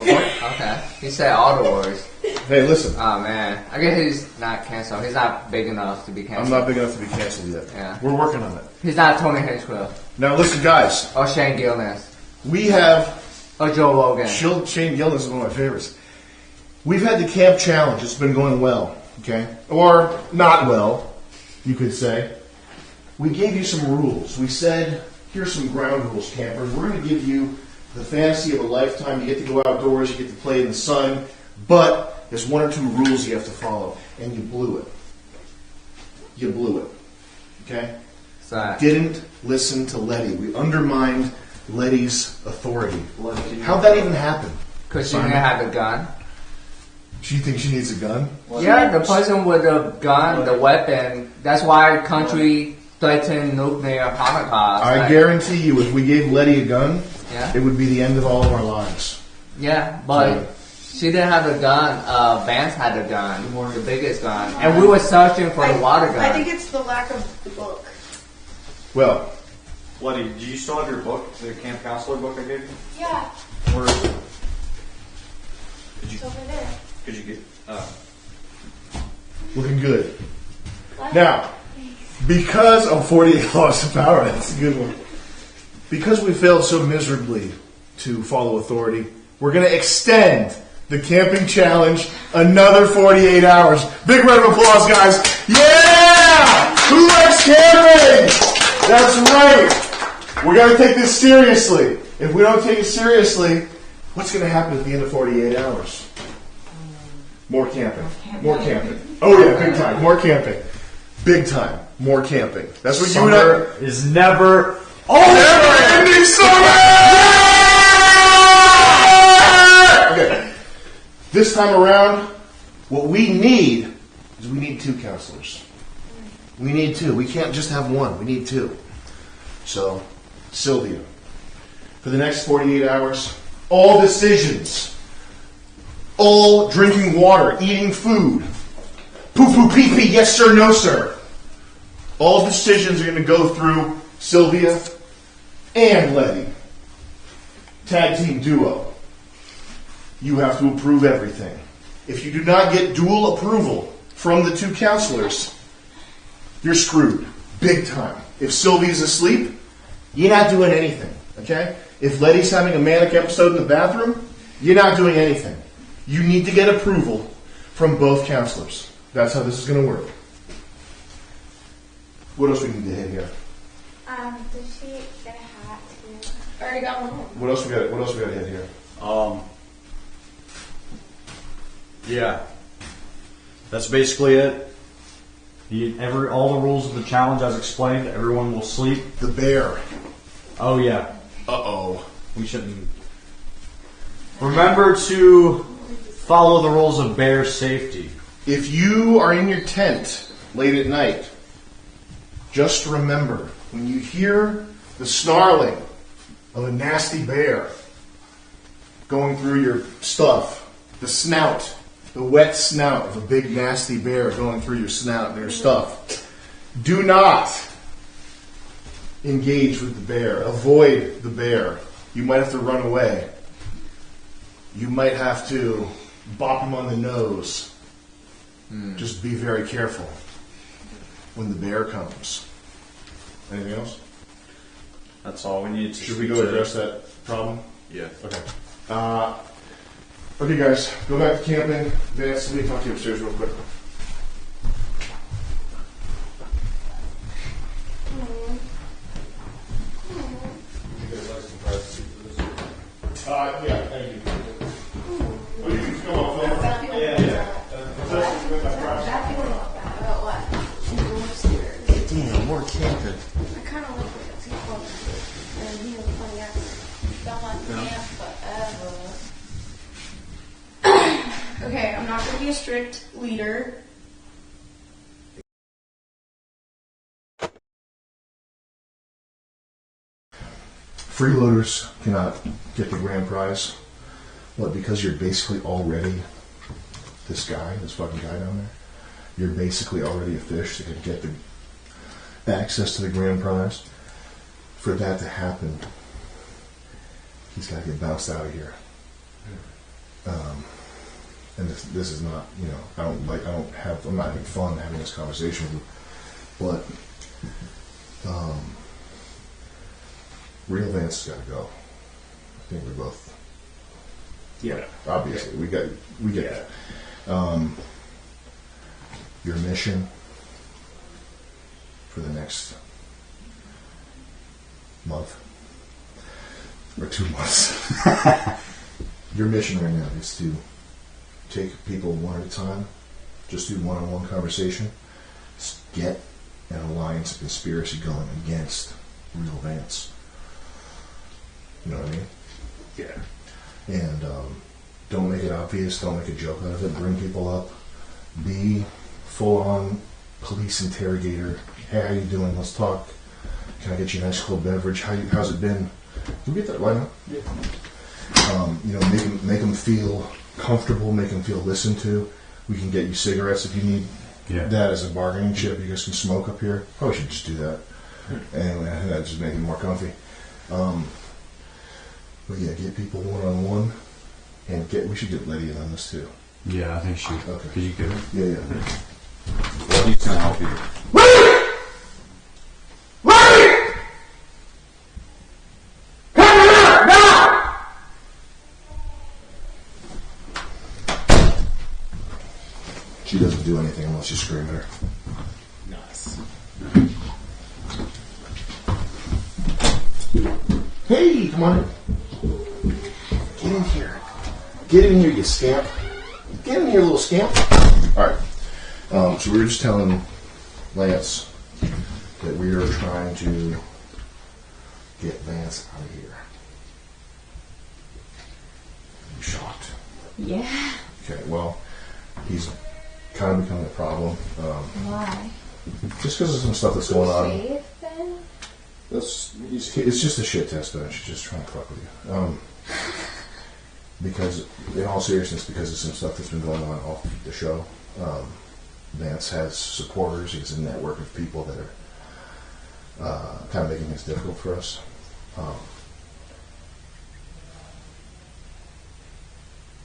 Okay. He said all the words. Hey, listen. Oh man, I guess he's not canceled. He's not big enough to be canceled. I'm not big enough to be canceled yet. Yeah. We're working on it. He's not Tony Hinchcliffe. Now listen, guys. Or Shane Gillis. We have... Or Joe Rogan. Shane Gillis is one of my favorites. We've had the camp challenge. It's been going well, okay? Or not well, you could say. We gave you some rules. We said, here's some ground rules, campers. We're going to give you the fantasy of a lifetime. You get to go outdoors. You get to play in the sun. But there's one or two rules you have to follow. And you blew it. You blew it. Okay? Sorry. Didn't listen to Letty. We undermined Letty's authority. How'd that even happen? Because she didn't have a gun. She thinks she needs a gun? Yeah, the person with the gun, the weapon, that's why country threatened nuclear holocaust. I guarantee you, if we gave Letty a gun, yeah, it would be the end of all of our lives. Yeah, but she didn't have a gun. Vance had a gun, the biggest gun. And we were searching for the water gun. I think it's the lack of the book. Well, Letty, do you still have your book, the camp counselor book I gave you? Yeah. Where is it? It's over there. Could you get... looking good. Now, because of 48 laws of power, that's a good one. Because we failed so miserably to follow authority, we're going to extend the camping challenge another 48 hours. Big round of applause, guys. Yeah! Who likes camping? That's right. We're going to take this seriously. If we don't take it seriously, what's going to happen at the end of 48 hours? More camping. More camping. Oh yeah, big time. More camping. Big time. More camping. That's what Summer you and I... is never... Never-ending summer! Okay. This time around, what we need is we need two counselors. We need two. We can't just have one. We need two. So, Sylvia, for the next 48 hours, all decisions, all drinking water, eating food, poo-poo, pee-pee, yes sir, no sir. All decisions are going to go through Sylvia and Letty. Tag team duo. You have to approve everything. If you do not get dual approval from the two counselors, you're screwed. Big time. If Sylvia's asleep, you're not doing anything. Okay? If Letty's having a manic episode in the bathroom, you're not doing anything. You need to get approval from both counselors. That's how this is going to work. What else we need to hit here? Does she get a hat too? I already got one. What else we got to hit here? Yeah. That's basically it. All the rules of the challenge as explained, everyone will sleep. The bear. Oh yeah. Uh-oh. We shouldn't... Remember to follow the rules of bear safety. If you are in your tent late at night, just remember, when you hear the snarling of a nasty bear going through your stuff, the snout, the wet snout of a big nasty bear going through your snout and your stuff, do not engage with the bear. Avoid the bear. You might have to run away. You might have to bop him on the nose. Just be very careful when the bear comes. Anything else? That's all we need to... Should we go address that problem? Yeah. Okay. Okay, guys. Go back to camping. Vance, let me talk to you upstairs real quick. Yeah, thank you. Oh, you can come on, Phil. Yeah. Damn, more camping. I kind of like it. It's called. And he has a funny accent. Don't want camp forever. Okay, I'm not going to be a strict leader. Freeloaders cannot get the grand prize. What, because you're basically already this fucking guy down there? You're basically already a fish that could get the access to the grand prize. For that to happen, he's got to get bounced out of here. and this is not, I'm not having fun having this conversation with you, but real Vance has got to go. I think we're both. Yeah. Obviously, we get that. Your mission for the next month or 2 months. Your mission right now is to take people one at a time, just do one-on-one conversation, get an alliance, a conspiracy going against real Vance. You know what I mean? Yeah. And don't make it obvious, don't make a joke out of it, bring people up, be full-on police interrogator. Hey, how you doing? Let's talk. Can I get you a nice cold beverage? How's it been? Can we get that? Why not? Yeah. Make them feel comfortable, make them feel listened to. We can get you cigarettes if you need that as a bargaining chip. You guys can smoke up here. Probably should just do that. Anyway, that just make it more comfy. But yeah, get people one-on-one, and we should get Letty in on this too. Yeah, I think she. Okay. Could you get her? Yeah. Well, he's gonna help you. She doesn't do anything unless you scream at her. Nice. Hey, come on in. Get in here. Get in here, you scamp. Get in here, little scamp. All right. So we were just telling Lance that we are trying to get Vance out of here. You shocked? Yeah. Okay, well, he's kind of becoming a problem. Why? Just because of some stuff that's going on. Faith, then? It's just a shit test, though. She's just trying to fuck with you. Because, in all seriousness, because of some stuff that's been going on off the show, Vance has supporters. He has a network of people that are kind of making things difficult for us.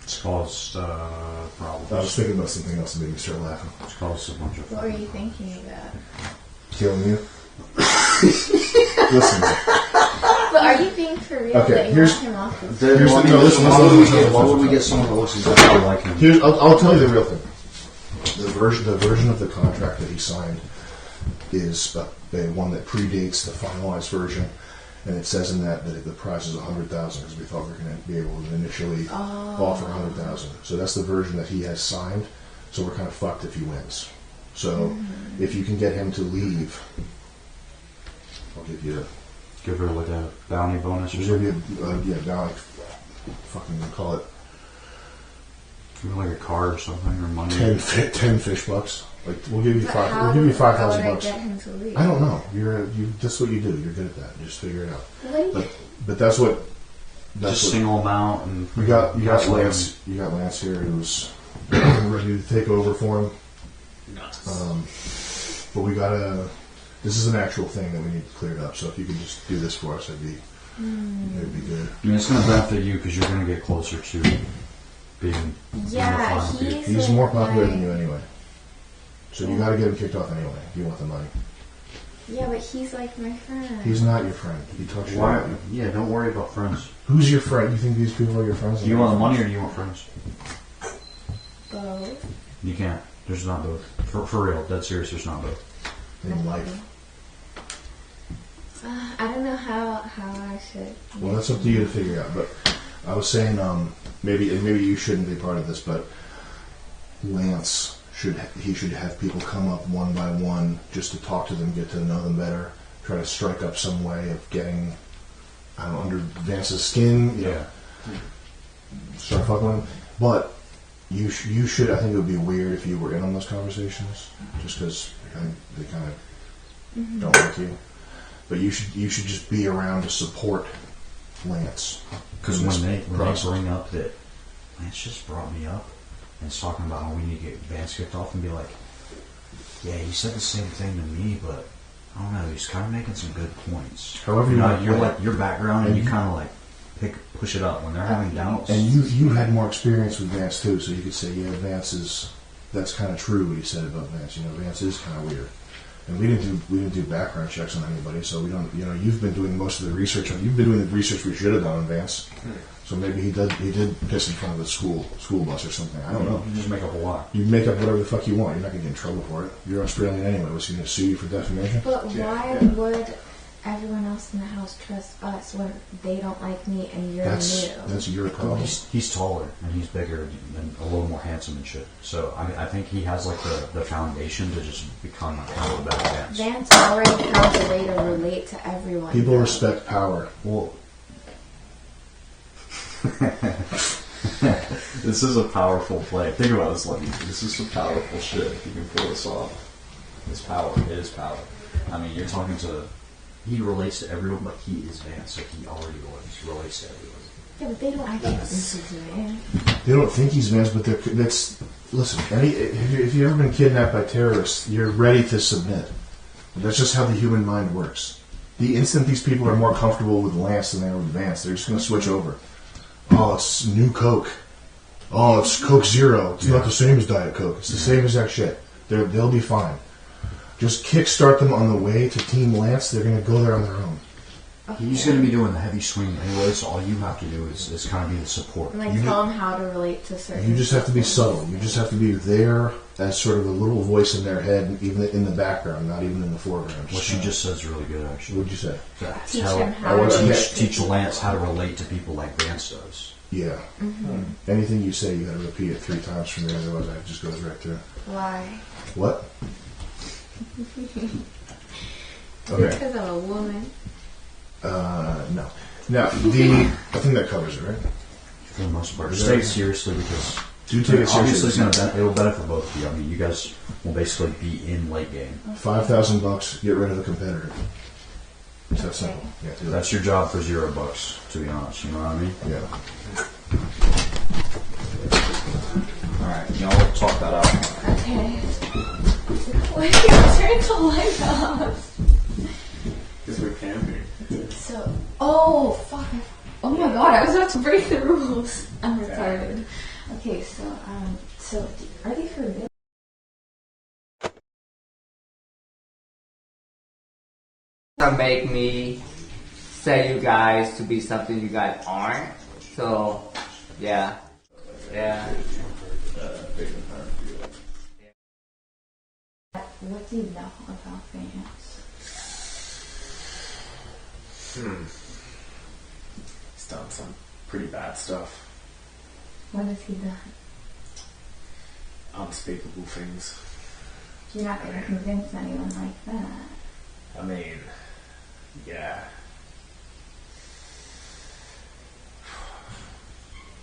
It's caused problems. I was thinking about something else that made me start laughing. It's caused a bunch of. What were you thinking about? Killing you? Listen. But are you being for real Okay, that you here's- want him off the Here's the- no, listen, Why would we get someone that looks exactly like him? Here's, I'll tell you the real thing. The version of the contract that he signed is one that predates the finalized version, and it says in that the price is $100,000 because we thought we were going to be able to initially offer $100,000. So that's the version that he has signed. So we're kind of fucked if he wins. So if you can get him to leave, I'll give you. Give her like a bounty bonus or Give something. you now, fucking call it Give her like a car or something or money. 10 fish bucks. Like we'll give you But five. how We'll give you how $5,000 would I bucks. get him to leave? I don't know. That's what you do. You're good at that. Just figure it out. What do you But that's what. Just single them out and You got Gaslight Lance. You got Lance here who's ready to take over for him. Nice. But we gotta. This is an actual thing that we need cleared up. So if you could just do this for us, it'd be good. I mean, it's going to benefit you because you're going to get closer to being. Yeah, one of the final people. He's like more popular my- than you anyway. So you gotta get him kicked off anyway. If you want the money. Yeah, but he's like my friend. He's not your friend. He talks shit Why? about you. Yeah, don't worry about friends. Who's your friend? You think these people are your friends? Do you want the money or do you want friends? Both. You can't. There's not both. For real, dead serious. There's not both. In life. I don't know how I should. Well, that's up to you to figure out. But I was saying, maybe you shouldn't be part of this, but Lance should have people come up one by one just to talk to them, get to know them better, try to strike up some way of getting, I don't know, under Vance's skin. You know, start fucking with him. But you should. I think it would be weird if you were in on those conversations, just because they kind of don't like you. But you should just be around to support Lance. Because when they bring up that Lance just brought me up and it's talking about how we need to get Vance kicked off and be like, yeah, he said the same thing to me, but I don't know, he's kind of making some good points. However you want to you're play like your background and you kind of like, push it up when they're having doubts. And you had more experience with Vance too, so you could say, yeah, Vance is. That's kind of true what you said about Vance. You know, Vance is kind of weird. And we didn't do background checks on anybody, so we don't. You know, you've been doing most of the research. You've been doing the research we should have done on Vance. So maybe he did piss in front of the school bus or something. I don't know. You just make up a lie. You make up whatever the fuck you want. You're not gonna get in trouble for it. You're Australian anyway. Was he gonna sue you for defamation? But why would everyone else in the house trust us when they don't like me and you're new? That's your Well, problem. he's taller and he's bigger and a little more handsome and shit. So I think he has like the foundation to just become kind of a better Vance. Vance already found a way to relate to everyone. People respect power. Well, this is a powerful play. Think about this, Letty. This is some powerful shit. If you can pull this off, it's power. It is power. I mean, you're talking to. He relates to everyone, but he is Vance, so he already relates to everyone. Yeah, but they don't actually think he's Vance. They don't think he's Vance, but that's. Listen, if you've ever been kidnapped by terrorists, you're ready to submit. That's just how the human mind works. The instant these people are more comfortable with Lance than they are with Vance, they're just going to switch over. Oh, it's new Coke. Oh, it's Coke Zero. It's not the same as Diet Coke. It's the same exact shit. They'll be fine. Just kickstart them on the way to Team Lance. They're going to go there on their own. Okay. He's going to be doing the heavy swing anyway, so all you have to do is kind of be the support. And tell him how to relate to certain. You just have to be subtle. You just have to be there as sort of a little voice in their head, even in the background, not even in the foreground. What she just said is really good, actually. What'd you say? Teach him how to Teach Lance how to relate to people like Vance does. Yeah. Mm-hmm. Anything you say, you got to repeat it 3 times from there, otherwise it just goes right through. Why? What? Okay. Because I'm a woman. No. Now, I think that covers it, right? For the most part. Just take it seriously because Do take it obviously seriously. it'll benefit both of you. I mean, you guys will basically be in late game. $5,000, get rid of the competitor. It's that simple. Yeah, do that. That's your job for $0, to be honest. You know what I mean? Yeah. Alright, y'all talk that out. Okay. Why did you turn the light off? Because we're camping. So, oh, fuck. Oh my god, I was about to break the rules. I'm retarded. Okay, so are they for real? To make me say you guys to be something you guys aren't. So, yeah. Yeah. What do you know about Vance? He's done some pretty bad stuff. What has he done? Unspeakable things. You're not going to convince anyone like that. I mean, yeah.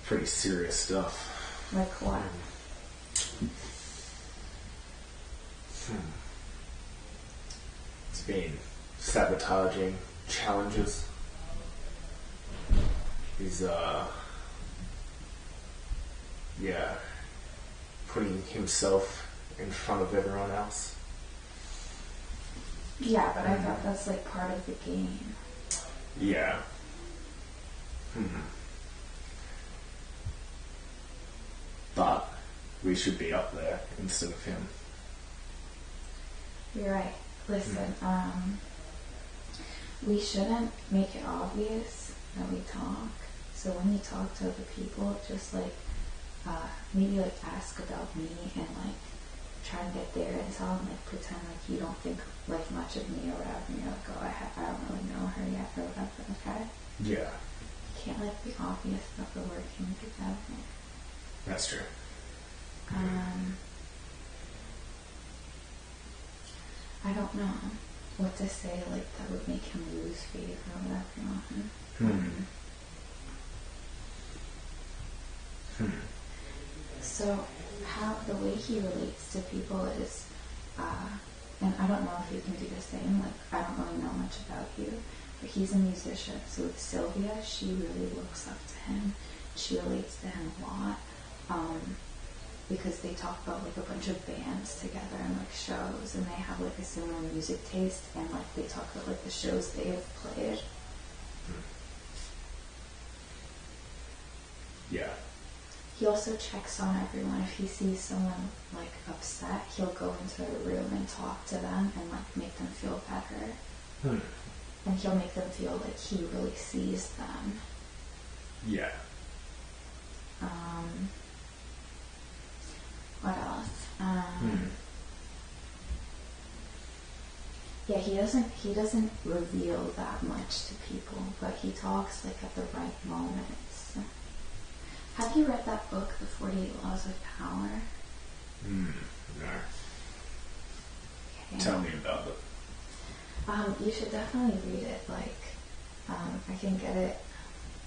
Pretty serious stuff. Like what? It's been sabotaging challenges. He's, putting himself in front of everyone else. Yeah, but I thought that's like part of the game. Yeah. But we should be up there instead of him. You're right. Listen, we shouldn't make it obvious that we talk. So when you talk to other people, just like maybe like ask about me and like try and get their intel and like pretend like you don't think like much of me or whatever. And you're like, oh, I don't really know her yet or whatever. Okay. Yeah, You can't like be obvious that we're working together. that's true. I don't know what to say like that would make him lose faith or whatever on him. So how the way he relates to people is, and I don't know if you can do the same, like I don't really know much about you, but he's a musician. So with Sylvia, she really looks up to him. She relates to him a lot. Because they talk about like a bunch of bands together and like shows, and they have like a similar music taste, and like they talk about like the shows they have played. Yeah. He also checks on everyone. If he sees someone like upset, he'll go into a room and talk to them and like make them feel better. And he'll make them feel like he really sees them. Yeah. What else? Yeah, he doesn't reveal that much to people, but he talks like at the right moments. Have you read that book, The 48 Laws of Power? No. Okay. Tell me about it. You should definitely read it. Like, I can get it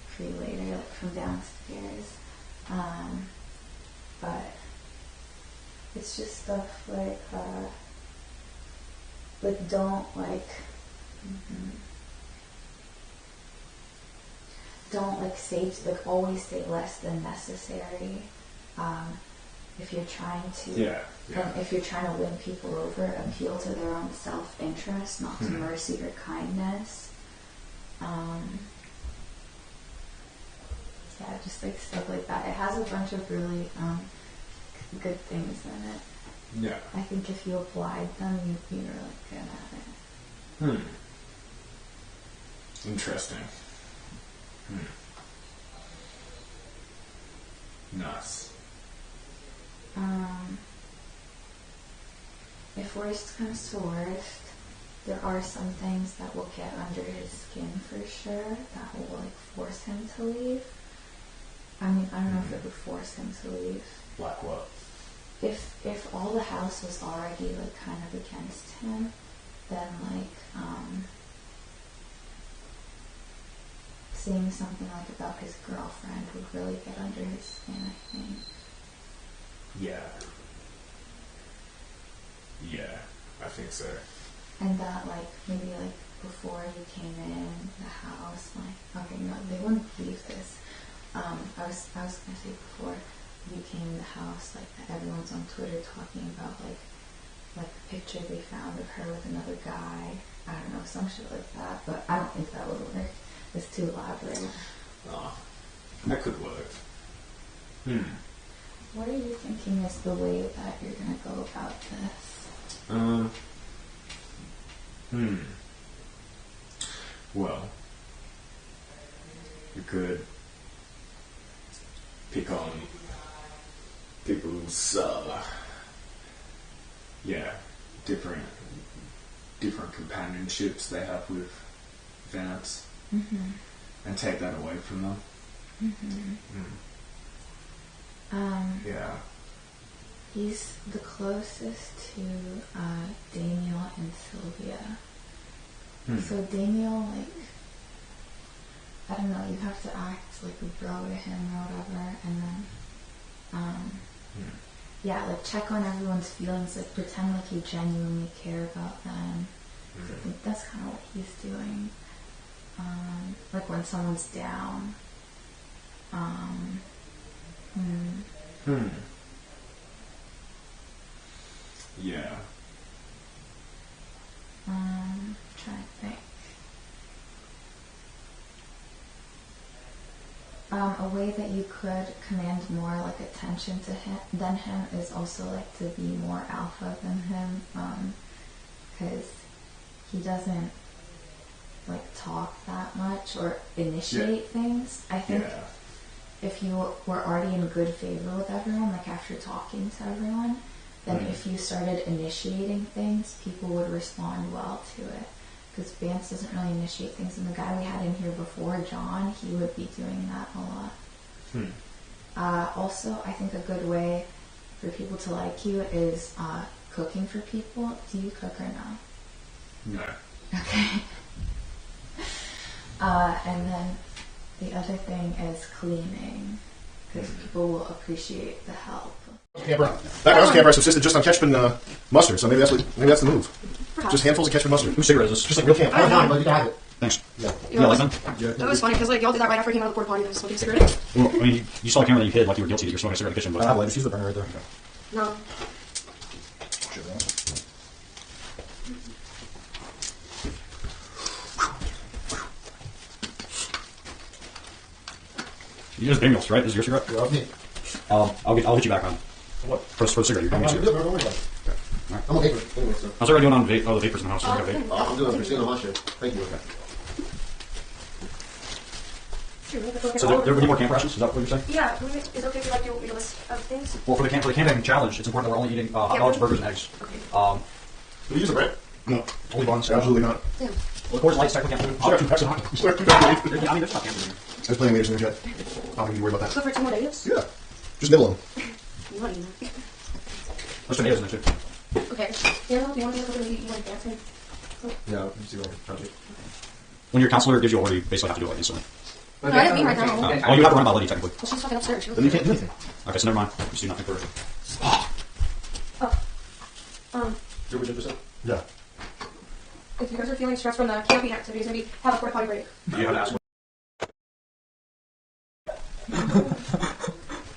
for you later, like from downstairs. But it's just stuff like don't like say, like always say less than necessary. If you're trying to, if you're trying to win people over, appeal to their own self-interest, not to mercy or kindness. Yeah, just like stuff like that. It has a bunch of really good things in it. Yeah. I think if you applied them, you'd be really good at it. Interesting. Nice. If worst comes to worst, there are some things that will get under his skin for sure that will like force him to leave. I mean, I don't know if it would force him to leave. Like what? If all the house was already like kind of against him, then like saying something like about his girlfriend would really get under his skin, I think. Yeah. Yeah, I think so. And that like maybe like before he came in the house, like okay, no, they wouldn't believe this. I was gonna say before you came in the house, like everyone's on Twitter talking about like the picture they found of her with another guy. I don't know, some shit like that, but I don't think that would work. It's too elaborate. Oh, that could work. What are you thinking is the way that you're gonna go about this? Well, you could pick on people's, different companionships they have with Vance, and take that away from them. Yeah. He's the closest to Daniel and Sylvia. So Daniel, like, I don't know, you have to act like a bro to him or whatever, and then, yeah, like check on everyone's feelings, like pretend like you genuinely care about them. So I think that's kind of what he's doing. Like when someone's down. Yeah. Trying to think. A way that you could command more like attention to him than him is also like to be more alpha than him, because he doesn't like talk that much or initiate things. I think if you were already in good favor with everyone, like after talking to everyone, then if you started initiating things, people would respond well to it. Because Vance doesn't really initiate things, and the guy we had in here before, John, he would be doing that a lot. Also, I think a good way for people to like you is cooking for people. Do you cook or no? No. Okay. And then the other thing is cleaning, because people will appreciate the help. Camper. That camper subsisted just on ketchup and mustard, so maybe that's the move. Perhaps. Just handfuls of ketchup and mustard. Whose cigarette is this? Just like real camp. I don't know. But you can have it. Thanks. Yeah. You like them? That was funny because like y'all did that right after I came out of the porta potty and I was smoking a cigarette. Well, I mean, you saw the camera that you hid like you were guilty that you're smoking a cigarette in the kitchen, but... I have a lighter. She's the burner right there. No. You just Daniels, right? This is your cigarette? Yeah, okay. I'll hit you back on what for the cigarette. You're I'm going good, don't worry about it. I'm okay for it. Anyway, so. How's everybody doing on vape? Oh, the vapors in the house. So we got vape. I'm doing Christina on my shit. Thank you. So there we need more camp rations. Is that what you're saying? Yeah, is it okay if you like do a list of things? Well, for the camping challenge, it's important that we're only eating hot dogs, burgers, and eggs. Okay. Do you use a bread? No. Only buns. Absolutely not. Damn. Well, of course, lights, technically camp food. Sure. 2 packs of hot dogs. Sure. Yeah, I mean, there's not camp food in here. I was playing meters in the jet. I don't need to worry about Go that. for 2 more days? Yeah. Just nibble them. You want to eat that. There's tomatoes in there, too. Okay. Yeah, do you want to do something you want to dance with? Yeah, you see what I'm trying. When your counselor gives you a order, you basically have to do it like instantly. No, I didn't mean right now. Oh, you have to run by Letty, technically. Well, she's fucking upstairs. She Then you can't do anything. Okay, so never mind. Just do nothing for her. You're what you just said? Yeah. If you guys are feeling stressed from the camping activities, maybe have a porta potty break. You have to ask.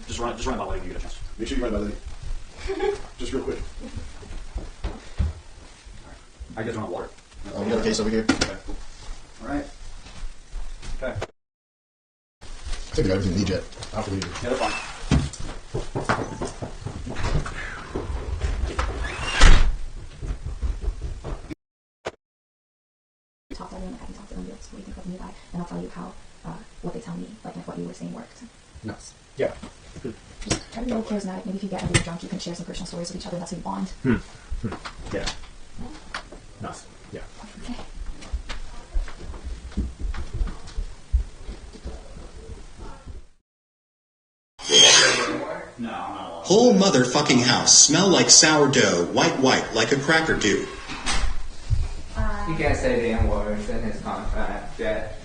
Just run it by Letty when you get a chance. Make sure you write about Lady. Just real quick. I get on water. We got a case over here. Okay. All right. Okay. I think we got everything we need yet. I'll have to leave it. Yeah, they're fine. Talk to them, I can talk to them, what do you think of the new guy, and I'll tell you how, what they tell me, like if what you were saying worked. Nice. Yeah. Just try to be really charismatic. Maybe if you get really drunk, you can share some personal stories with each other. That's how you bond. Yeah. Nice. Yeah. Okay. No, I'm not alone. Whole motherfucking house smell like sourdough, white like a cracker do. He can't say the N words in his contract yet.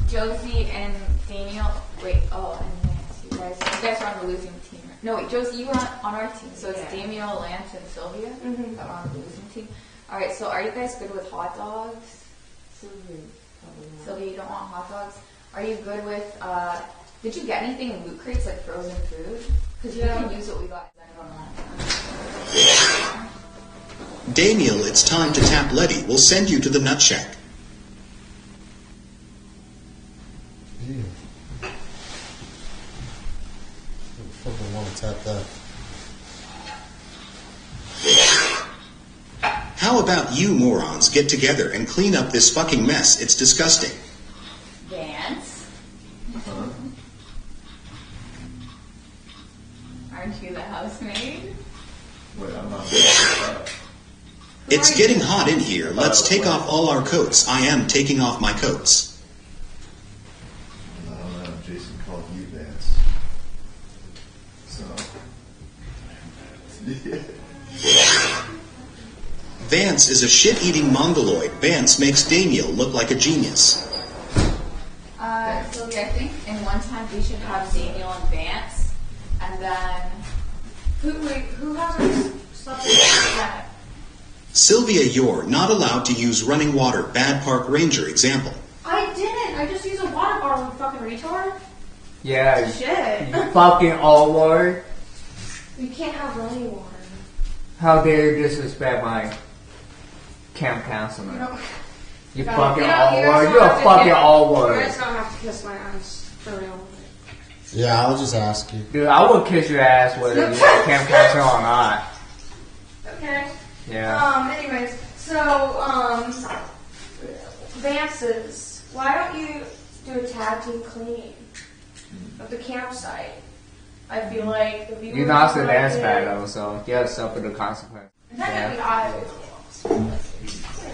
Josie and Daniel. Wait. Oh, and Lance. You guys are on the losing team. No, wait. Josie, you were on our team. So it's Daniel, Lance, and Sylvia that are on the losing team. All right. So are you guys good with hot dogs? Sylvia, you don't want hot dogs. Are you good with? Did you get anything in loot crates like frozen food? Because you can use what we got. Daniel, it's time to tap Letty. We'll send you to the nut shack. Yeah. I fucking want to tap that. How about you morons get together and clean up this fucking mess? It's disgusting. Vance? Aren't you the housemaid? Wait, I'm not. It's getting hot in here. Let's take off all our coats. I am taking off my coats. I don't know. Jason called you Vance. So. Vance is a shit-eating mongoloid. Vance makes Daniel look like a genius. Sylvia, I think in one time we should have Daniel and Vance, and then who has something like that? Sylvia, you're not allowed to use running water. Bad park ranger example. I didn't. I just used a water bottle, you fucking retard. Yeah. Shit. You fucking all word. You can't have running water. How dare you disrespect my camp counselor? You fucking all word. You're a fucking all You word. guys don't have to kiss my ass for real. Yeah, I'll just ask you. Dude, I would kiss your ass whether you're a camp counselor or not. Okay. Yeah. Anyways, so, Vance's, why don't you do a tag team cleaning of the campsite? I feel like the people You lost the dance battle, so you have to suffer the consequence. It's not gonna be I.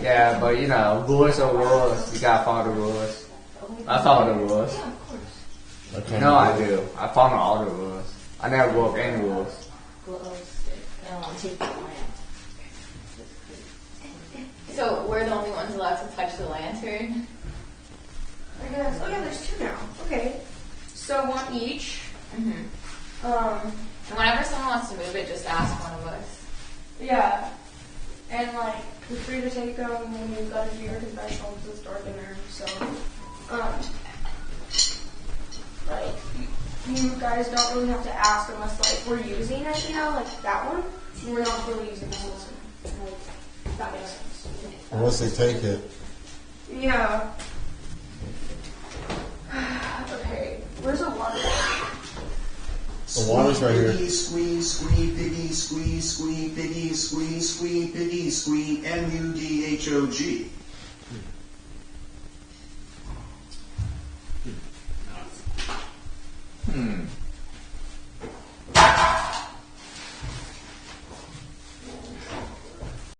Yeah, but you know, rules are rules. You gotta follow the rules. I follow the rules. Okay. No, I do. I follow all the rules. I never broke any rules. So we're the only ones allowed to touch the lantern? I guess. Oh yeah, there's two now. Okay. So one each. And whenever someone wants to move it, just ask one of us. Yeah. And like, you're free to take them when you've got to do your confessionals. It's dark in there, so. Like, you guys don't really have to ask unless like we're using it, you know, like that one. We're not really using this one. Like, that makes sense. Unless they take it. Yeah. Okay. Where's the water? The water's right here. Squeeze, squeeze, piggy, squeeze, squeeze, piggy, squeeze, squeeze, piggy, squeeze, MUDHOG.